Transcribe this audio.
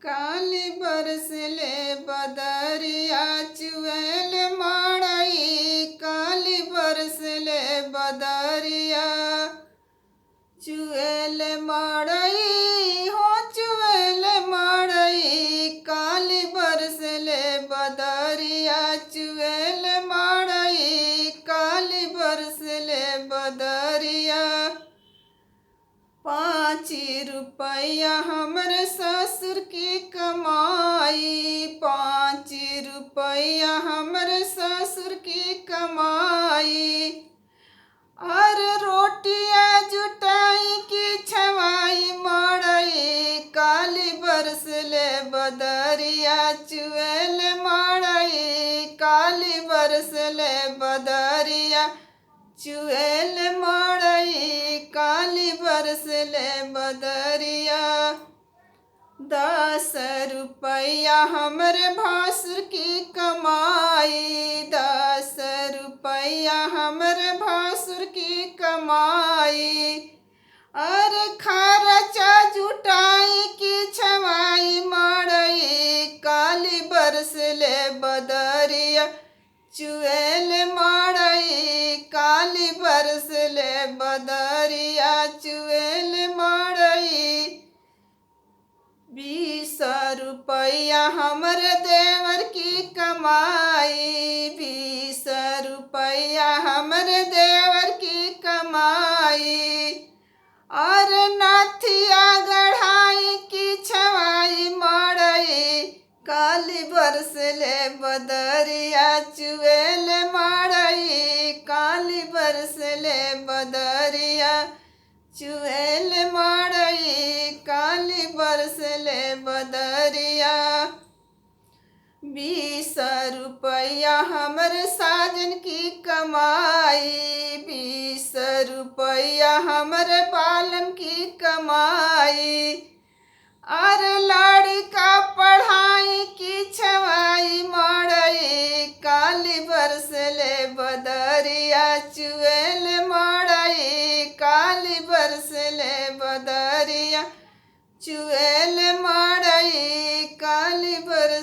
काली बरसले बदरिया चुएल माड़ई। काली बरसले बदरिया चुएल माड़ई हो चुएल माड़ई। काली बरसले बदरिया चुएल माड़ई। काली बरसले बदरिया 5 रुपया हमरे ससुर की कमाई। 5 रुपया हमरे ससुर की कमाई। और रोटियां जुटाई की छवाई माड़ई। काली बरसले बदरिया चुएल माड़ई। काली बरसले बदरिया चुएल माड़ई। काली बरसले बदरिया 10 रुपया हमरे भासुर की कमाई। 10 रुपया हमरे भासुर की कमाई। अरे खर्चा जुटाई की छवाई माड़ई। काली बरसले बदरिया चुएल माड़ई। काली बरसले बदरिया चुएल माड़ई। 20 रुपया हमरे देवर की कमाई। 20 रुपया हमरे देवर की कमाई। और नाथिया गढ़ाई की छवाई माड़ई। काली बरसले बदरिया चुएल माड़ई। काली बरसले बदरिया चुएल माड़ई। काली बरसले बदरिया 20 रुपया हमरे साजन की कमाई। 20 रुपया हमरे पालन की कमाई। और लड़का पढ़ाई की छवाई माड़ई। काली बरसले बदरिया चुएल माड़ई। काली बरसले बदरिया चुएल माड़ई। काली बरस